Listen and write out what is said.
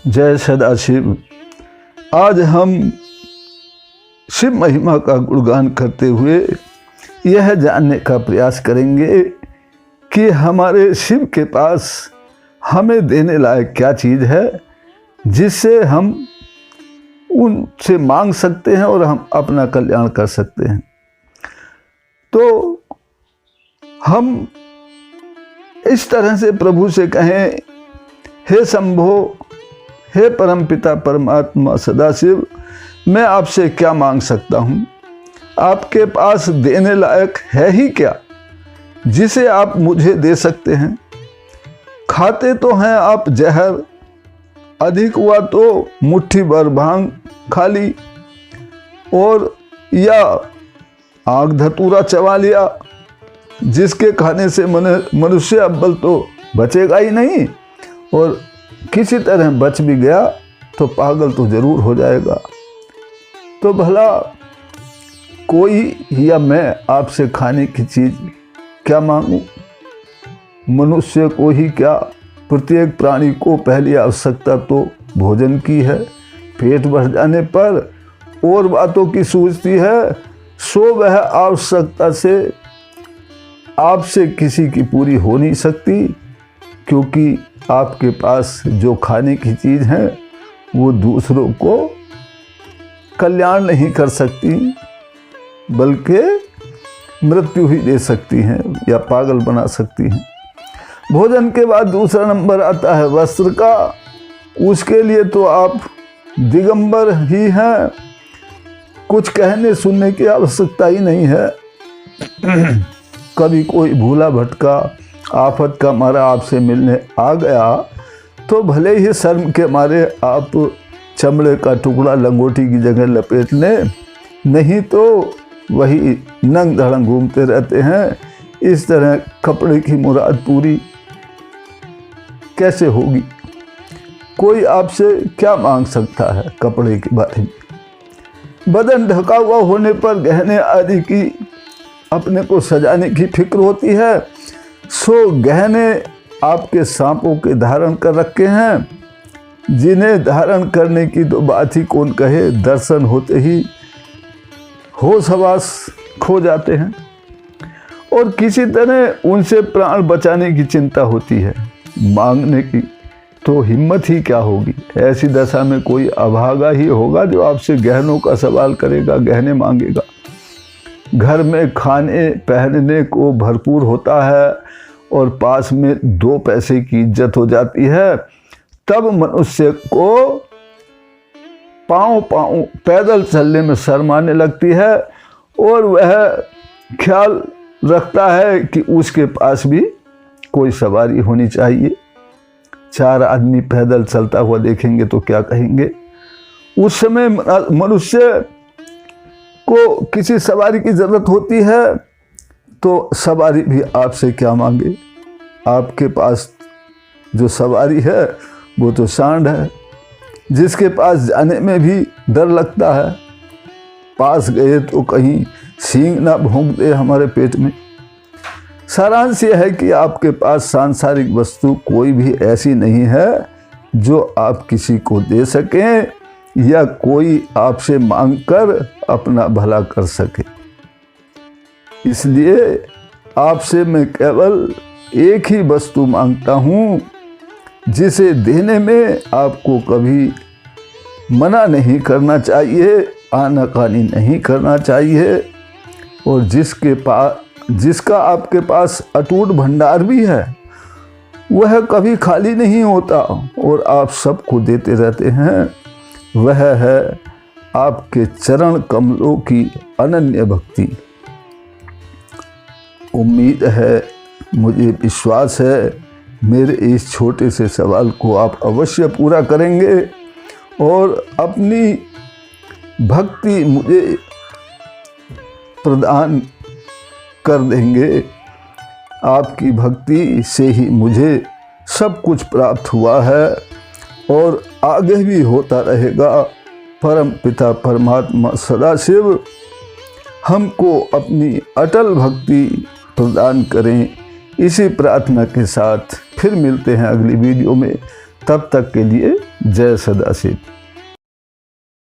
जय सदाशिव। आज हम शिव महिमा का गुणगान करते हुए यह जानने का प्रयास करेंगे कि हमारे शिव के पास हमें देने लायक क्या चीज़ है जिससे हम उनसे मांग सकते हैं और हम अपना कल्याण कर सकते हैं। तो हम इस तरह से प्रभु से कहें, हे शंभो, हे परमपिता परमात्मा सदाशिव, मैं आपसे क्या मांग सकता हूँ? आपके पास देने लायक है ही क्या जिसे आप मुझे दे सकते हैं? खाते तो हैं आप जहर, अधिक हुआ तो मुट्ठी भर भांग खा ली, और या आग धतूरा चबा लिया, जिसके खाने से मनुष्य अव्वल तो बचेगा ही नहीं, और किसी तरह बच भी गया तो पागल तो जरूर हो जाएगा। तो भला कोई या मैं आपसे खाने की चीज़ क्या मांगूं? मनुष्य को ही क्या, प्रत्येक प्राणी को पहली आवश्यकता तो भोजन की है। पेट भर जाने पर और बातों की सूझती है, सो वह आवश्यकता से आपसे किसी की पूरी हो नहीं सकती, क्योंकि आपके पास जो खाने की चीज़ है वो दूसरों को कल्याण नहीं कर सकती, बल्कि मृत्यु ही दे सकती हैं या पागल बना सकती हैं। भोजन के बाद दूसरा नंबर आता है वस्त्र का। उसके लिए तो आप दिगंबर ही हैं, कुछ कहने सुनने की आवश्यकता ही नहीं है। कभी कोई भूला भटका आफत का मारा आपसे मिलने आ गया तो भले ही शर्म के मारे आप चमड़े का टुकड़ा लंगोटी की जगह लपेट लें, नहीं तो वही नंग धड़ंग घूमते रहते हैं। इस तरह कपड़े की मुराद पूरी कैसे होगी? कोई आपसे क्या मांग सकता है कपड़े के बारे में? बदन ढका हुआ होने पर गहने आदि की अपने को सजाने की फिक्र होती है, सो गहने आपके सांपों के धारण कर रखे हैं, जिन्हें धारण करने की तो बात ही कौन कहे। दर्शन होते ही होश हवास खो जाते हैं और किसी तरह उनसे प्राण बचाने की चिंता होती है। मांगने की तो हिम्मत ही क्या होगी। ऐसी दशा में कोई अभागा ही होगा जो आपसे गहनों का सवाल करेगा, गहने मांगेगा। घर में खाने पहनने को भरपूर होता है और पास में 2 पैसे की इज्जत हो जाती है, तब मनुष्य को पाँव पैदल चलने में शर्म आने लगती है और वह ख्याल रखता है कि उसके पास भी कोई सवारी होनी चाहिए। 4 आदमी पैदल चलता हुआ देखेंगे तो क्या कहेंगे? उस समय मनुष्य को किसी सवारी की ज़रूरत होती है, तो सवारी भी आपसे क्या मांगे? आपके पास जो सवारी है वो तो सांड है, जिसके पास जाने में भी डर लगता है। पास गए तो कहीं सींग ना भोंक दे हमारे पेट में। सारांश यह है कि आपके पास सांसारिक वस्तु कोई भी ऐसी नहीं है जो आप किसी को दे सकें या कोई आपसे मांगकर अपना भला कर सके। इसलिए आपसे मैं केवल एक ही वस्तु मांगता हूँ, जिसे देने में आपको कभी मना नहीं करना चाहिए, आनाकानी नहीं करना चाहिए, और जिसका आपके पास अटूट भंडार भी है, वह कभी खाली नहीं होता और आप सबको देते रहते हैं। वह है आपके चरण कमलों की अनन्य भक्ति। उम्मीद है, मुझे विश्वास है, मेरे इस छोटे से सवाल को आप अवश्य पूरा करेंगे और अपनी भक्ति मुझे प्रदान कर देंगे। आपकी भक्ति से ही मुझे सब कुछ प्राप्त हुआ है और आगे भी होता रहेगा। परम पिता परमात्मा सदाशिव हमको अपनी अटल भक्ति प्रदान करें। इसी प्रार्थना के साथ फिर मिलते हैं अगली वीडियो में। तब तक के लिए जय सदाशिव।